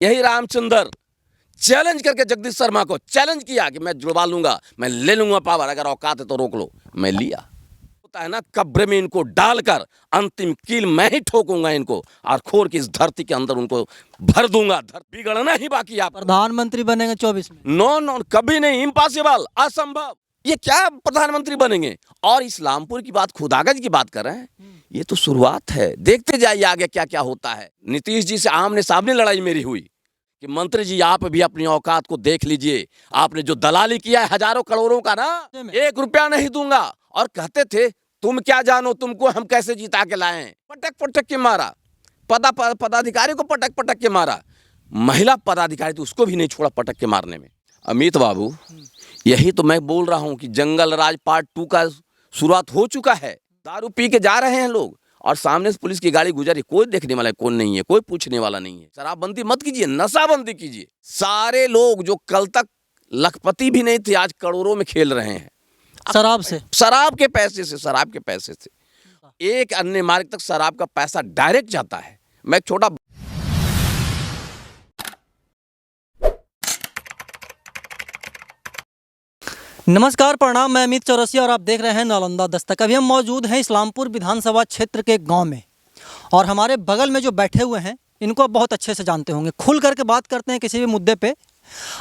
यही रामचंद्र चैलेंज करके जगदीश शर्मा को चैलेंज किया कि मैं जुड़वा लूंगा, मैं ले लूंगा पावर, अगर औकात है तो रोक लो। मैं लिया होता है ना, कब्र में इनको डालकर अंतिम कील मैं ही ठोकूंगा इनको और खोर की इस धरती के अंदर उनको भर दूंगा। बिगड़ना ही बाकी। आप प्रधानमंत्री बनेंगे 24 में? नो नो, कभी नहीं, इम्पॉसिबल, असंभव। ये क्या प्रधानमंत्री बनेंगे? और इस्लामपुर की बात, खुदागंज की बात कर रहे हैं, ये तो शुरुआत है। देखते जाइए आगे क्या क्या होता है। नीतीश जी से आमने सामने लड़ाई मेरी हुई कि मंत्री जी आप भी अपनी औकात को देख लीजिए, आपने जो दलाली किया है हजारों करोड़ों का ना, 1 रुपया नहीं दूंगा। और कहते थे तुम क्या जानो, तुमको हम कैसे जिता के लाए। पटक पटक के मारा, पदाधिकारी को पटक पटक के मारा, महिला पदाधिकारी तो उसको भी नहीं छोड़ा पटक के मारने में। अमित बाबू, यही तो मैं बोल रहा हूं कि जंगल राज पार्ट 2 का शुरुआत हो चुका है। दारू पी के जा रहे हैं लोग और सामने से पुलिस की गाड़ी गुजरी, कोई देखने वाला कौन नहीं है, कोई पूछने वाला नहीं है। शराबबंदी मत कीजिए, नशाबंदी कीजिए। सारे लोग जो कल तक लखपति भी नहीं थे आज करोड़ों में खेल रहे हैं शराब से, शराब के पैसे से, शराब के पैसे से। एक अन्य मार्ग तक शराब का पैसा डायरेक्ट जाता है। मैं एक छोटा नमस्कार, प्रणाम। मैं अमित चौरसिया और आप देख रहे हैं नालंदा दस्तक। अभी हम मौजूद हैं इस्लामपुर विधानसभा क्षेत्र के गांव में और हमारे बगल में जो बैठे हुए हैं इनको आप बहुत अच्छे से जानते होंगे। खुल करके बात करते हैं किसी भी मुद्दे पे।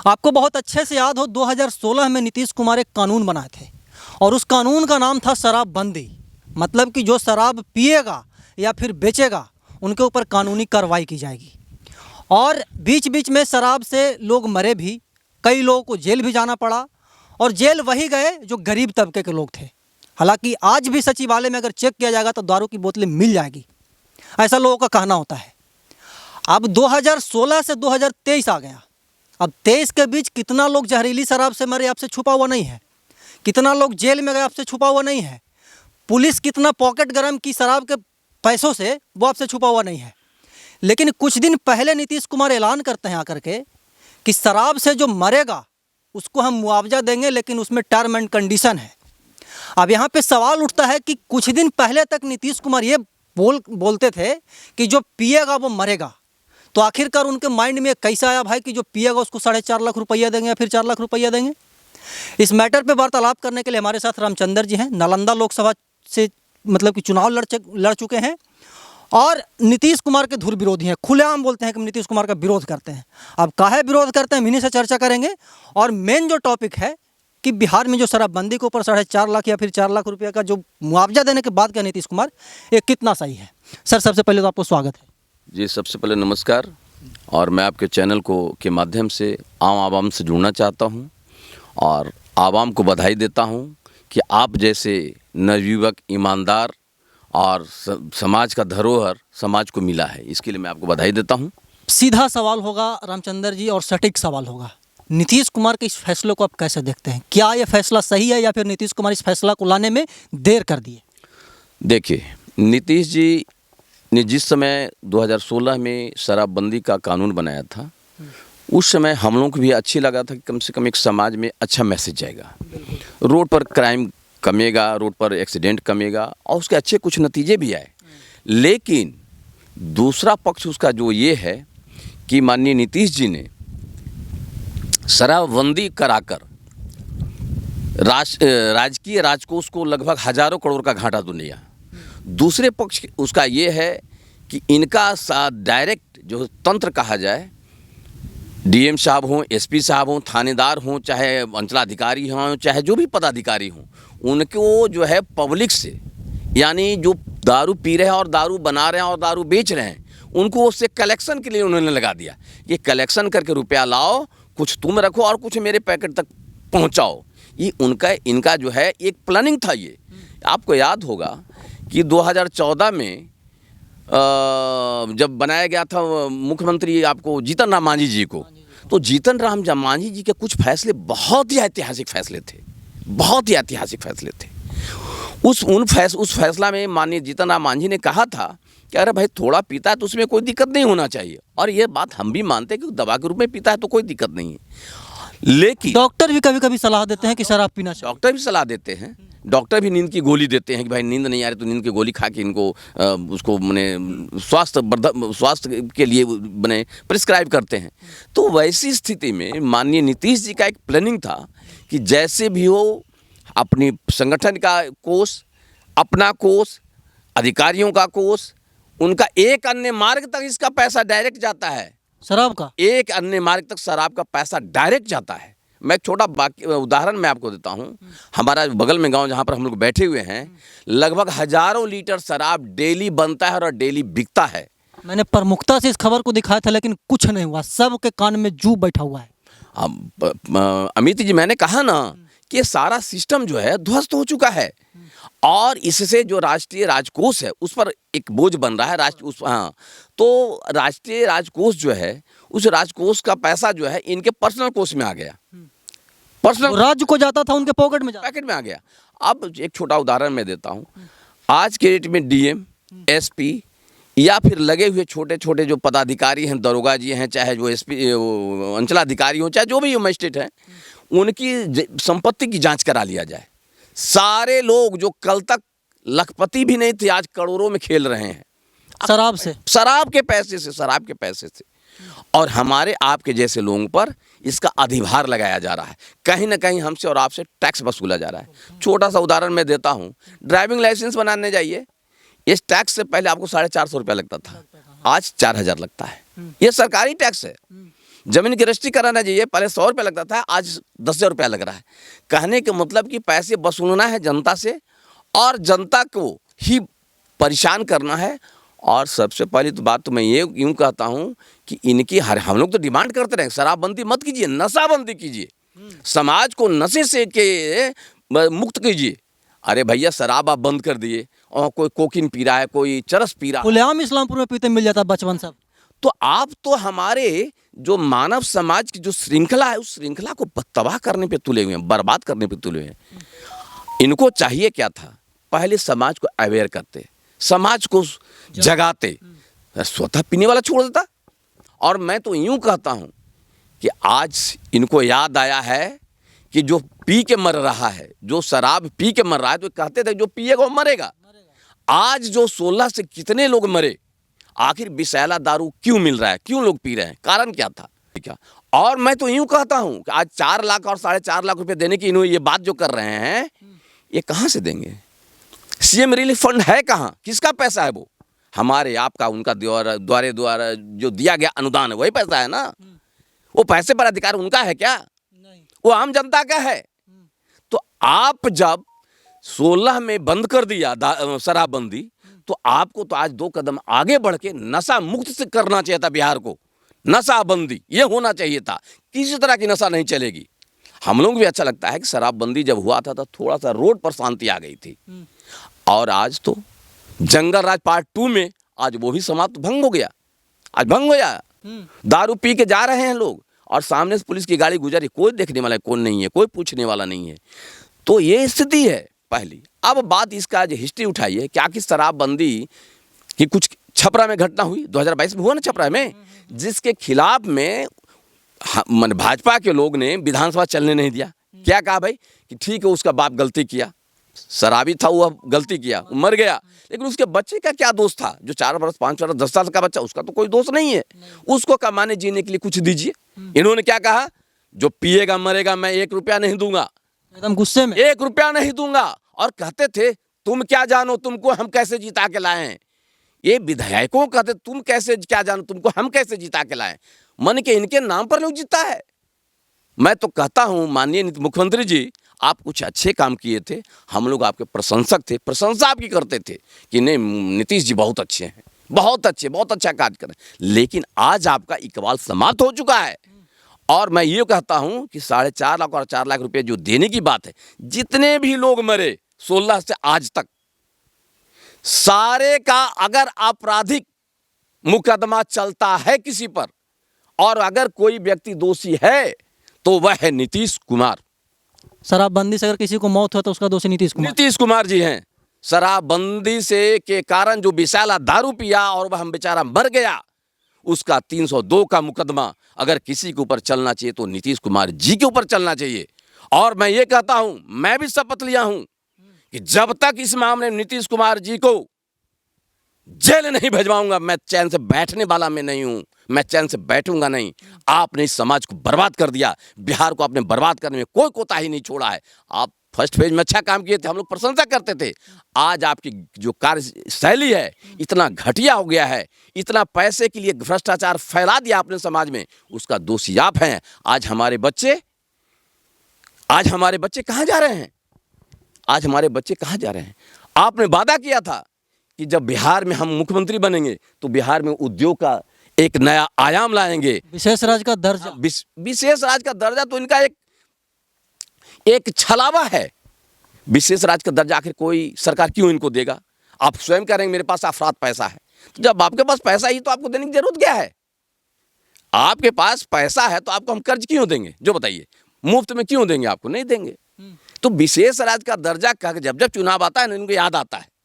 आपको बहुत अच्छे से याद हो 2016 में नीतीश कुमार एक कानून बनाए थे और उस कानून का नाम था शराबबंदी। मतलब कि जो शराब पिएगा या फिर बेचेगा उनके ऊपर कानूनी कार्रवाई की जाएगी। और बीच बीच में शराब से लोग मरे भी, कई लोगों को जेल भी जाना पड़ा और जेल वही गए जो गरीब तबके के लोग थे। हालांकि आज भी सचिवालय में अगर चेक किया जाएगा तो दारू की बोतलें मिल जाएगी, ऐसा लोगों का कहना होता है। अब 2016 से 2023 आ गया। अब 23 के बीच कितना लोग जहरीली शराब से मरे आपसे छुपा हुआ नहीं है, कितना लोग जेल में गए आपसे छुपा हुआ नहीं है, पुलिस कितना पॉकेट गरम की शराब के पैसों से वो आपसे छुपा हुआ नहीं है। लेकिन कुछ दिन पहले नीतीश कुमार ऐलान करते हैं आकर के कि शराब से जो मरेगा उसको हम मुआवजा देंगे, लेकिन उसमें टर्म एंड कंडीशन है। अब यहाँ पे सवाल उठता है कि कुछ दिन पहले तक नीतीश कुमार ये बोलते थे कि जो पिएगा वो मरेगा, तो आखिरकार उनके माइंड में कैसा आया भाई कि जो पिएगा उसको 4.5 लाख रुपया देंगे या फिर 4 लाख रुपया देंगे? इस मैटर पे वार्तालाप करने के लिए हमारे साथ रामचंद्र जी हैं, नालंदा लोकसभा से मतलब कि चुनाव लड़ चुके हैं और नीतीश कुमार के धुर विरोधी हैं। खुलेआम बोलते हैं कि नीतीश कुमार का विरोध करते हैं। अब काहे विरोध करते हैं इन्हीं से चर्चा करेंगे। और मेन जो टॉपिक है कि बिहार में जो शराबबंदी के ऊपर 4.5 लाख या फिर 4 लाख रुपये का जो मुआवजा देने के बाद का नीतीश कुमार, ये कितना सही है? सर सबसे पहले तो आपको स्वागत है। जी, सबसे पहले नमस्कार। और मैं आपके चैनल को के माध्यम से आवाम से जुड़ना चाहता हूं और आवाम को बधाई देता हूं कि आप जैसे नवयुवक, ईमानदार और समाज का धरोहर समाज को मिला है, इसके लिए मैं आपको बधाई देता हूं। सीधा सवाल होगा रामचंद्र जी और सटीक सवाल होगा। नीतीश कुमार के इस फैसले को आप कैसे देखते हैं? क्या ये फैसला सही है या फिर नीतीश कुमार इस फैसला को लाने में देर कर दिए? देखिए, नीतीश जी ने जिस समय 2016 में शराबबंदी का कानून बनाया था, उस समय हम लोगों को भी अच्छी लगा था कि कम से कम एक समाज में अच्छा मैसेज जाएगा, रोड पर क्राइम कमेगा, रोड पर एक्सीडेंट कमेगा और उसके अच्छे कुछ नतीजे भी आए। लेकिन दूसरा पक्ष उसका जो ये है कि माननीय नीतीश जी ने शराबबंदी कराकर राजकीय राजकोष को लगभग हजारों करोड़ का घाटा तो लिया। दूसरे पक्ष उसका ये है कि इनका साथ डायरेक्ट जो तंत्र कहा जाए, डीएम साहब हों, एसपी साहब हों, थानेदार हों, चाहे अंचलाधिकारी हों, चाहे जो भी पदाधिकारी हों, उनको जो है पब्लिक से, यानी जो दारू पी रहे हैं और दारू बना रहे हैं और दारू बेच रहे हैं, उनको उससे कलेक्शन के लिए उन्होंने लगा दिया। ये कलेक्शन करके रुपया लाओ, कुछ तुम रखो और कुछ मेरे पैकेट तक पहुंचाओ। ये इनका जो है एक प्लानिंग था। ये आपको याद होगा कि 2014 में जब बनाया गया था मुख्यमंत्री आपको जीतन राम मांझी जी को, तो जीतन राम मांझी जी के कुछ फैसले बहुत ही ऐतिहासिक फैसले थे, बहुत ही ऐतिहासिक फैसले थे। उस फैसला में माननीय जीतन राम मांझी ने कहा था कि अरे भाई थोड़ा पीता है तो उसमें कोई दिक्कत नहीं होना चाहिए, और ये बात हम भी मानते हैं कि दवा के रूप में पीता है तो कोई दिक्कत नहीं है। लेकिन डॉक्टर भी कभी कभी सलाह देते हैं कि शराब पीना चाहिए। डॉक्टर भी सलाह देते हैं, डॉक्टर भी नींद की गोली देते हैं कि भाई नींद नहीं आ रही तो नींद की गोली खा के इनको उसको मैंने स्वास्थ्य के लिए मैंने प्रिस्क्राइब करते हैं। तो वैसी स्थिति में माननीय नीतीश जी का एक प्लानिंग था कि जैसे भी हो अपनी संगठन का कोष, अपना कोष, अधिकारियों का कोष, उनका एक अन्य मार्ग तक इसका पैसा डायरेक्ट जाता है। शराब का एक अन्य मार्ग तक शराब का पैसा डायरेक्ट जाता है। मैं एक छोटा उदाहरण मैं आपको देता हूँ। हमारा बगल में गांव जहाँ पर हम लोग बैठे हुए हैं, लगभग हजारों लीटर शराब डेली बनता है और डेली बिकता है। मैंने प्रमुखता से इस खबर को दिखाया था लेकिन कुछ नहीं हुआ, सबके कान में जू बैठा हुआ है। अमित जी, मैंने कहा ना कि ये सारा सिस्टम जो है ध्वस्त हो चुका है और इससे जो राष्ट्रीय राजकोष है उस पर एक बोझ बन रहा है। तो राष्ट्रीय राजकोष जो है, उस राजकोष का पैसा जो है इनके पर्सनल कोष में आ गया, पर्सनल राज्य को जाता था उनके पॉकेट में पैकेट में आ गया। अब एक छोटा उदाहरण मैं देता हूँ। आज के डेट में डीएम, एसपी या फिर लगे हुए छोटे छोटे जो पदाधिकारी हैं, दरोगा जी हैं, चाहे जो एसपी अंचलाधिकारी हो, चाहे जो भी मजिस्ट्रेट हैं, उनकी संपत्ति की जांच करा लिया जाए। सारे लोग जो कल तक लखपति भी नहीं थे आज करोड़ों में खेल रहे हैं शराब के पैसे से। और हमारे आपके जैसे लोगों पर इसका अधिभार लगाया जा रहा है। कहीं ना कहीं हमसे और आपसे टैक्स वसूला जा रहा है। छोटा सा उदाहरण मैं देता हूँ। ड्राइविंग लाइसेंस बनाने जाइए, इस टैक्स से पहले आपको 450 रुपया लगता था, आज 4000 लगता है। ये सरकारी टैक्स है। जमीन की रजिस्ट्री कराना चाहिए, पहले 100 रुपया लगता था, आज 10,000 रुपया लग रहा है। कहने का मतलब कि पैसे वसूलना है जनता से और जनता को ही परेशान करना है। और सबसे पहली तो बात तो मैं ये यूँ कहता हूँ कि इनकी हम लोग तो डिमांड करते रहे, शराबबंदी मत कीजिए, नशाबंदी कीजिए, समाज को नशे से के मुक्त कीजिए। अरे भैया, शराब आप बंद कर दिए और कोई कोकीन पी रहा है, कोई चरस पी रहा है, खुलेआम इस्लामपुर में पीते मिल जाता बचपन सब। तो आप तो हमारे जो मानव समाज की जो श्रृंखला है उस श्रृंखला को तबाह करने पे तुले हुए हैं, बर्बाद करने पे तुले हुए हैं। इनको चाहिए क्या था, पहले समाज को अवेयर करते, समाज को जगाते, स्वतः पीने वाला छोड़ देता। और मैं तो यूं कहता हूं कि आज इनको याद आया है कि जो पी के मर रहा है, जो शराब पी के मर रहा है, तो कहते थे जो पिएगा वो मरेगा। आज जो 16 से कितने लोग मरे, आखिर विषैला दारू क्यों मिल रहा है, क्यों लोग पी रहे हैं, कारण क्या था, क्या? और मैं तो यूं कहता हूं कि आज 4 लाख और 4.5 लाख रुपए देने की इन्होंने ये बात जो कर रहे हैं, ये कहां से देंगे? सीएम रिलीफ फंड है कहां? किसका पैसा है वो? हमारे आपका, उनका द्वारा जो दिया गया अनुदान है वही पैसा है ना। वो पैसे पर अधिकार उनका है क्या? नहीं, वो आम जनता का है। तो आप जब 16 में बंद कर दिया शराबबंदी, तो आपको तो आज 2 कदम आगे बढ़ के नशा मुक्त से करना चाहिए था। बिहार को नशाबंदी ये होना चाहिए था, किसी तरह की नशा नहीं चलेगी। हम लोग भी अच्छा लगता है कि शराबबंदी जब हुआ था तो थोड़ा सा रोड पर शांति आ गई थी। और आज तो जंगल राज पार्ट 2 में आज वो भी समाप्त भंग हो गया, आज भंग हो गया। दारू पी के जा रहे हैं लोग और सामने से पुलिस की गाड़ी गुजरी, कोई देखने वाला कौन नहीं है, कोई पूछने वाला नहीं है। तो ये स्थिति है पहली। अब बात इसका जो हिस्ट्री उठाइए, क्या कि शराबबंदी की कुछ छपरा में घटना हुई, 2022 में हुआ ना छपरा में, जिसके खिलाफ में भाजपा के लोग ने विधानसभा चलने नहीं दिया। क्या कहा भाई कि ठीक है, उसका बाप गलती किया, शराबी था, वो गलती किया, वो मर गया, लेकिन उसके बच्चे का क्या दोष था? जो 4 वर्ष 5 वर्ष 10 साल का बच्चा, उसका तो कोई दोष नहीं है। उसको कमाने जीने के लिए कुछ दीजिए। इन्होंने क्या कहा, जो पिएगा मरेगा, मैं 1 रुपया नहीं दूंगा, एकदम गुस्से में 1 रुपया नहीं दूंगा। और कहते थे तुम क्या जानो, तुमको हम कैसे जिता के लाए हैं। ये विधायकों कहते तुम कैसे क्या जानो, तुमको हम कैसे जिता के लाए। मन के इनके नाम पर लोग जीता है। मैं तो कहता हूं माननीय मुख्यमंत्री जी, आप कुछ अच्छे काम किए थे, हम लोग आपके प्रशंसक थे, प्रशंसा आपकी करते थे कि नहीं नीतीश जी बहुत अच्छे हैं, बहुत अच्छा कार्य कर रहे हैं। लेकिन आज आपका इकबाल समाप्त हो चुका है। और मैं ये कहता हूं कि 4.5 लाख और 4 लाख रुपए जो देने की बात है, जितने भी लोग मरे 16 से आज तक, सारे का अगर आपराधिक मुकदमा चलता है किसी पर और अगर कोई व्यक्ति दोषी है तो वह है नीतीश कुमार। शराबबंदी से अगर किसी को मौत हो तो उसका दोषी नीतीश कुमार जी हैं। शराबबंदी से के कारण जो विषैला दारू पिया और वह हम बेचारा मर गया, उसका 302 का मुकदमा अगर किसी के ऊपर चलना चाहिए तो नीतीश कुमार जी के ऊपर चलना चाहिए। और मैं ये कहता हूं, मैं भी शपथ लिया हूं कि जब तक इस मामले में नीतीश कुमार जी को जेल नहीं भिजवाऊंगा, मैं चैन से बैठने वाला मैं नहीं हूं, मैं चैन से बैठूंगा नहीं। आपने इस समाज को बर्बाद कर दिया, बिहार को आपने बर्बाद करने में कोई कोताही नहीं छोड़ा है। आप फर्स्ट फेज में अच्छा काम किए थे, हम लोग प्रशंसा करते थे। आज आपकी जो कार्य शैली है इतना घटिया हो गया है, इतना पैसे के लिए भ्रष्टाचार फैला दिया आपने समाज में, उसका दोषी आप हैं। आज हमारे बच्चे कहाँ जा रहे हैं? आज हमारे बच्चे कहाँ जा रहे हैं? आपने वादा किया था कि जब बिहार में हम मुख्यमंत्री बनेंगे तो बिहार में उद्योग का एक नया आयाम लाएंगे, विशेष राज्य का दर्जा। विशेष राज्य का दर्जा तो इनका एक छलावा है। विशेष राज्य का दर्जा आखिर कोई सरकार क्यों इनको देगा? आप स्वयं कह रहे हैं मेरे पास अफरात पैसा है, तो जब आपके पास पैसा ही तो आपको देने की जरूरत क्या है? आपके पास पैसा है तो आपको हम कर्ज क्यों देंगे? जो बताइए, मुफ्त में क्यों देंगे? आपको नहीं देंगे। तो विशेष राज्य का दर्जा का जब जब चुनाव आता है ना, इनको याद आता है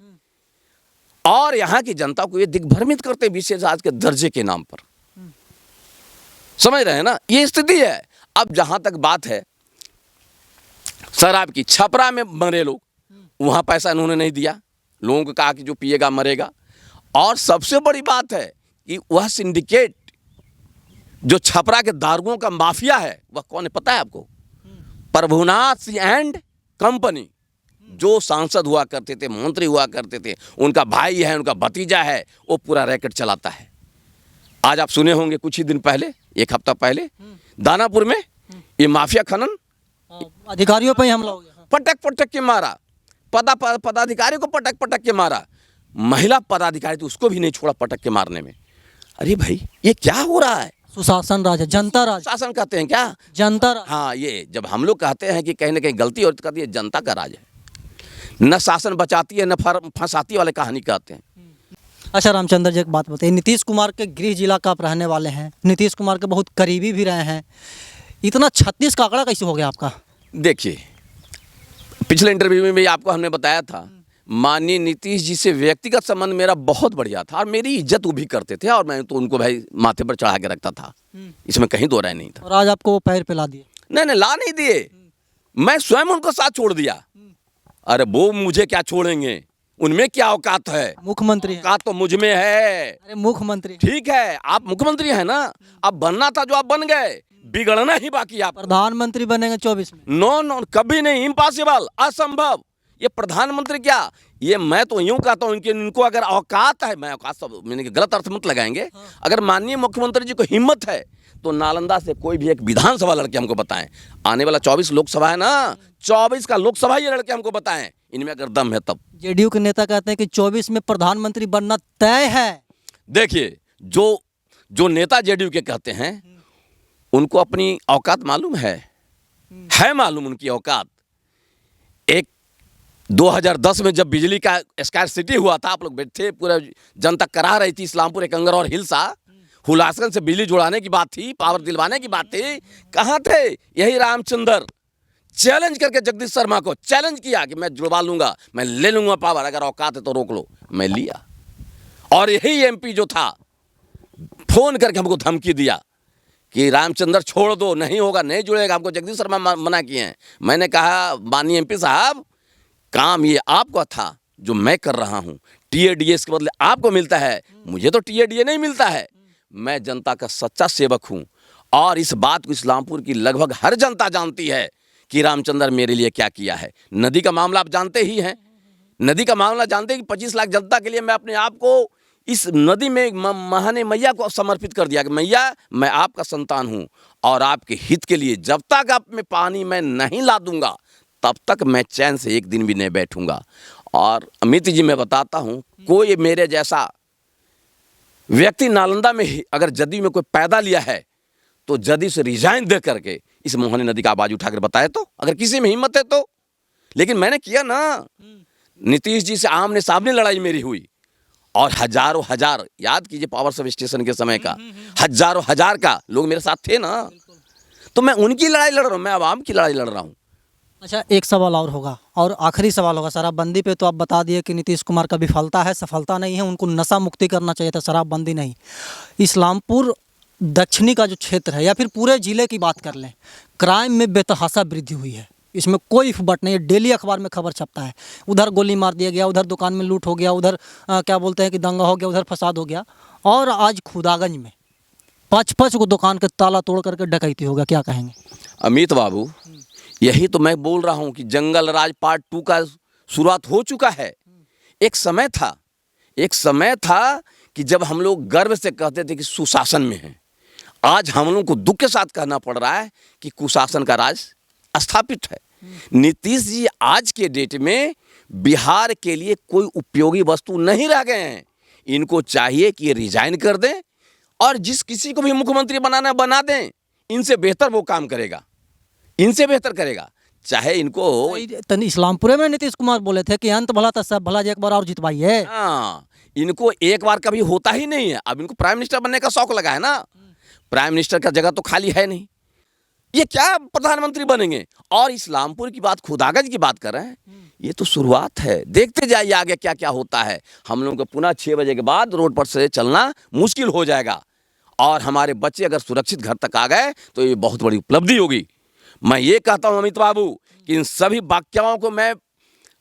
और यहाँ की जनता को ये दिग्भ्रमित करते हैं विशेष राज्य के दर्जे के नाम पर। समझ रहे हैं ना, ये स्थिति है। अब जहां तक बात है शराब की, छपरा में मरे लोग, वहां पैसा इन्होंने नहीं दिया, लोगों को कहा कि जो पिएगा मरेगा। और सबसे बड़ी बात है कि वह सिंडिकेट जो छपरा के दारुओं का माफिया है वह कौन है पता है आपको? Prabhunath Singh and company. जो सांसद हुआ करते थे, मंत्री हुआ करते थे, उनका भाई है, उनका भतीजा है, वो पूरा रैकेट चलाता है। आज आप सुने होंगे कुछ ही दिन पहले, एक हफ्ता पहले दानापुर में ये माफिया खनन अधिकारियों पर ही हमला हो गया। पटक पटक के मारा, पदाधिकारी को पटक पटक के मारा, महिला पदाधिकारी तो उसको भी नहीं छोड़ा पटक के मारने में। अरे भाई ये क्या हो रहा है? सुशासन राज है, जनता राज। शासन कहते हैं क्या? जनता राज। हाँ, ये जब हम लोग कहते हैं कि कहीं ना कहीं गलती और कहती है, जनता का राज है। न शासन बचाती है न फंसाती वाले कहानी कहते हैं। अच्छा रामचंद्र जी, एक बात बताइए, नीतीश कुमार के गृह जिला का आप रहने वाले हैं, नीतीश कुमार के बहुत करीबी भी रहे हैं, इतना 36 का आंकड़ा कैसे हो गया आपका? देखिए, पिछले इंटरव्यू में भी आपको हमने बताया था, माननीय नीतीश जी से व्यक्तिगत संबंध मेरा बहुत बढ़िया था और मेरी इज्जत वो भी करते थे और मैं तो उनको भाई माथे पर चढ़ा के रखता था, इसमें कहीं दो राय नहीं था। और आज आपको वो पैर पे ला दिए? नहीं, ला नहीं दिए, मैं स्वयं उनको साथ छोड़ दिया। अरे वो मुझे क्या छोड़ेंगे, उनमें क्या औकात है? मुख्यमंत्री औकात तो मुझ में है। अरे मुख्यमंत्री ठीक है, आप मुख्यमंत्री हैं ना, अब बनना था जो आप बन गए, बिगड़ना ही बाकी। आप प्रधानमंत्री बनेंगे 24 में? नो, कभी नहीं, इम्पॉसिबल, असंभव। ये प्रधानमंत्री क्या, ये मैं तो यूं कहता हूं इनको अगर औकात है, मैं औकात सब मैंने गलत अर्थ मत लगाएंगे, अगर माननीय मुख्यमंत्री जी को हिम्मत है तो नालंदा से कोई भी एक विधानसभा लड़के हमको बताएं। आने वाला 24 लोकसभा है ना, 24 का लोकसभा ये लड़के हमको बताएं, इनमें अगर दम है तब। जेडीयू के नेता कहते हैं कि 24 में प्रधानमंत्री बनना तय है। देखिए, जो नेता जेडीयू के कहते हैं उनको अपनी औकात मालूम है मालूम उनकी औकात। एक 2010 में जब बिजली का स्कैरसिटी हुआ था, आप लोग बैठे, पूरा जनता करा रही थी, इस्लामपुर, एकंगर और हिलसा, हुलासगंज से बिजली जुड़ाने की बात थी, पावर दिलवाने की बात थी, कहाँ थे? यही रामचंद्र चैलेंज करके जगदीश शर्मा को चैलेंज किया कि मैं जुड़वा लूंगा, मैं ले लूंगा पावर, अगर औकात है तो रोक लो। मैं लिया। और यही एमपी जो था फोन करके हमको धमकी दिया कि रामचंद्र छोड़ दो, नहीं होगा, नहीं जुड़ेगा, हमको जगदीश शर्मा मना किए हैं। मैंने कहा माननीय एमपी साहब, काम ये आपका था जो मैं कर रहा हूँ, टीएडीएस के बदले आपको मिलता है, मुझे तो टीएडीए नहीं मिलता है। मैं जनता का सच्चा सेवक हूँ और इस बात को इस्लामपुर की लगभग हर जनता जानती है कि रामचंद्र मेरे लिए क्या किया है। नदी का मामला आप जानते ही हैं, नदी का मामला जानते हैं कि 25 लाख जनता के लिए मैं अपने आप को इस नदी में महाने मैया को समर्पित कर दिया कि मैया मैं आपका संतान हूँ और आपके हित के लिए जब तक आप में पानी मैं नहीं ला दूंगा तब तक मैं चैन से एक दिन भी नहीं बैठूंगा। और अमित जी मैं बताता हूँ, कोई मेरे जैसा व्यक्ति नालंदा में ही अगर जदयू में कोई पैदा लिया है तो जदयू से रिजाइन दे करके इस मोहनी नदी का आवाज उठाकर बताए तो, अगर किसी में हिम्मत है तो। लेकिन मैंने किया ना, नीतीश जी से आमने सामने लड़ाई मेरी हुई और हजारों हजार, याद कीजिए पावर सब स्टेशन के समय का, हजारों हजार का लोग मेरे साथ थे ना, तो मैं उनकी लड़ाई लड़ रहा हूँ, मैं आवाम की लड़ाई लड़ रहा हूँ। अच्छा, एक सवाल और होगा और आखिरी सवाल होगा। शराबबंदी पे तो आप बता दिए कि नीतीश कुमार का विफलता है, सफलता नहीं है, उनको नशा मुक्ति करना चाहिए था, शराबबंदी नहीं। इस्लामपुर दक्षिणी का जो क्षेत्र है या फिर पूरे ज़िले की बात कर लें, क्राइम में बेतहाशा वृद्धि हुई है, इसमें कोई बट नहीं है। डेली अखबार में खबर छपता है, उधर गोली मार दिया गया, उधर दुकान में लूट हो गया, उधर क्या बोलते हैं कि दंगा हो गया, उधर फसाद हो गया, और आज खुदागंज में 5-5 को दुकान के ताला तोड़ करके डकैती हो गया। क्या कहेंगे? अमित बाबू, यही तो मैं बोल रहा हूँ कि जंगल राज पार्ट 2 का शुरुआत हो चुका है। एक समय था कि जब हम लोग गर्व से कहते थे कि सुशासन में है। आज हम लोग को दुख के साथ कहना पड़ रहा है कि कुशासन का राज स्थापित है। नीतीश जी आज के डेट में बिहार के लिए कोई उपयोगी वस्तु नहीं रह गए हैं। इनको चाहिए कि ये रिजाइन कर दें और जिस किसी को भी मुख्यमंत्री बनाना बना दें। इनसे बेहतर वो काम करेगा, इनसे बेहतर करेगा। चाहे इनको इस्लामपुरे में नीतीश कुमार बोले थे कि अंत भला तो सब भला, एक बार और जितवाइए। हाँ, इनको एक बार कभी होता ही नहीं है। अब इनको प्राइम मिनिस्टर बनने का शौक लगा है ना। प्राइम मिनिस्टर का जगह तो खाली है नहीं, ये क्या प्रधानमंत्री बनेंगे। और इस्लामपुर की बात, खुदागंज की बात कर रहे हैं, ये तो शुरुआत है। देखते जाइए आगे क्या क्या होता है। हम लोगों को पुनः 6 बजे के बाद रोड पर से चलना मुश्किल हो जाएगा और हमारे बच्चे अगर सुरक्षित घर तक आ गए तो ये बहुत बड़ी उपलब्धि होगी। मैं ये कहता हूं अमित बाबू कि इन सभी वाक्यों को मैं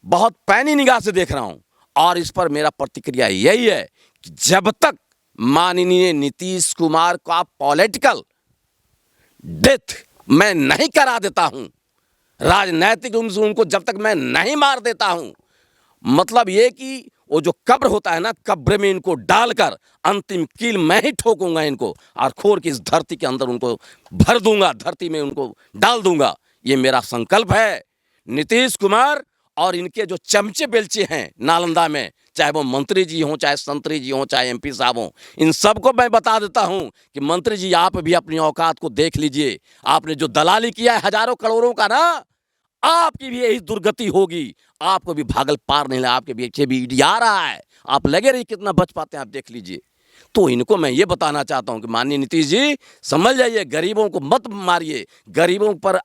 बहुत पैनी निगाह से देख रहा हूं और इस पर मेरा प्रतिक्रिया यही है कि जब तक माननीय नीतीश कुमार का पॉलिटिकल डेथ मैं नहीं करा देता हूं, राजनैतिक रूप से उनको जब तक मैं नहीं मार देता हूं, मतलब ये कि वो जो कब्र होता है ना, कब्र में इनको डालकर अंतिम कील मैं ही ठोकूंगा इनको और खोर की इस धरती के अंदर उनको भर दूंगा, धरती में उनको डाल दूंगा। ये मेरा संकल्प है। नीतीश कुमार और इनके जो चमचे बेलचे हैं नालंदा में, चाहे वो मंत्री जी हों, चाहे संतरी जी हों, चाहे एमपी साहब हों, इन सबको मैं बता देता हूं कि मंत्री जी आप भी अपनी औकात को देख लीजिए। आपने जो दलाली किया है हजारों करोड़ों का ना, आपकी भी यही दुर्गति होगी। आपको भी भागल पार नहीं लगा, आपके पीछे भी ईडी आ रहा है। आप लगे रहिए, कितना बच पाते हैं आप देख लीजिए। तो इनको मैं ये बताना चाहता हूं कि माननीय नीतीश जी समझ जाइए, गरीबों को मत मारिए, गरीबों पर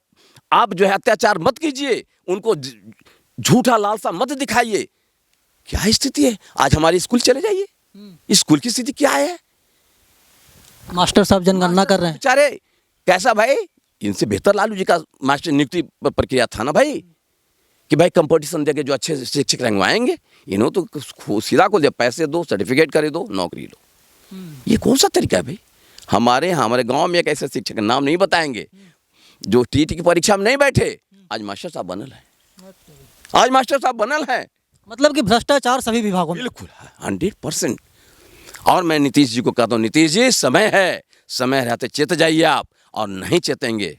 आप जो है अत्याचार मत कीजिए, उनको झूठा लालसा मत दिखाइए। क्या स्थिति है आज हमारे स्कूल चले जाइए, स्कूल की स्थिति क्या है। मास्टर साहब जनगणना कर रहे हैं बेचारे, कैसा भाई, इनसे बेहतर लालू जी का मास्टर नियुक्ति प्रक्रिया था ना भाई, कि भाई कंपटीशन देके जो अच्छे शिक्षक रंगवाएंगे। इन्होंने तो सीधा को पैसे दो, सर्टिफिकेट करे दो, नौकरी लो। ये कौन सा तरीका है भाई। हमारे गांव में एक ऐसे शिक्षक का नाम नहीं बताएंगे जो टीटी की परीक्षा में नहीं बैठे, आज मास्टर साहब बनल है, आज मास्टर साहब बनल है। मतलब कि भ्रष्टाचार सभी विभागों में बिल्कुल 100%। और मैं नीतीश जी को कहता हूँ, नीतीश जी समय है, समय रहते चेत जाइए आप, और नहीं चेतेंगे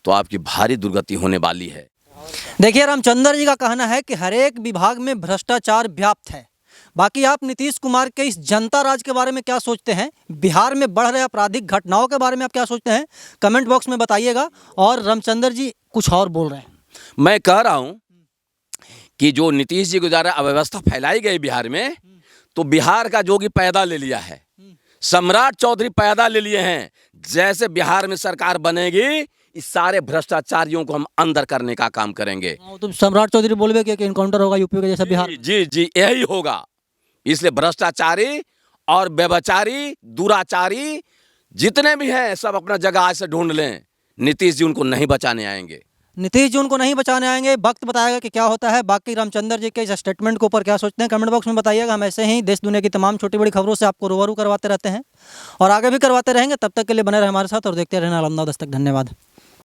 तो आपकी भारी दुर्गति होने वाली है। देखिए, रामचंद्र जी का कहना है कि हर एक विभाग में भ्रष्टाचार व्याप्त है। बाकी आप नीतीश कुमार के इस जनता राज के बारे में क्या सोचते हैं, बिहार में बढ़ रहे आपराधिक घटनाओं के बारे में आप क्या सोचते हैं, कमेंट बॉक्स में बताइएगा। और रामचंद्र जी कुछ और बोल रहे हैं। मैं कह रहा हूँ कि जो नीतीश जी के द्वारा अव्यवस्था फैलाई गई बिहार में, तो बिहार का जोगी पैदा ले लिया है, सम्राट चौधरी पैदा ले लिए हैं। जैसे बिहार में सरकार बनेगी, इस सारे भ्रष्टाचारियों को हम अंदर करने का काम करेंगे। तो सम्राट चौधरी बोलबे कि इनकाउंटर होगा यूपी के जैसा बिहार। जी जी, यही होगा। इसलिए भ्रष्टाचारी और व्यभिचारी, दुराचारी जितने भी हैं, सब अपना जगह आज से ढूंढ लें। नीतीश जी उनको नहीं बचाने आएंगे। नीतीश जी उनको नहीं बचाने आएंगे। वक्त बताएगा कि क्या होता है। बाकी रामचंद्र जी के इस स्टेटमेंट के ऊपर क्या सोचते हैं, कमेंट बॉक्स में बताइएगा। हम ऐसे ही देश दुनिया की तमाम छोटी बड़ी खबरों से आपको रूबरू करवाते रहते हैं और आगे भी करवाते रहेंगे। तब तक के लिए बने रहे हमारे साथ और देखते रहें नालंदा दस्तक। धन्यवाद।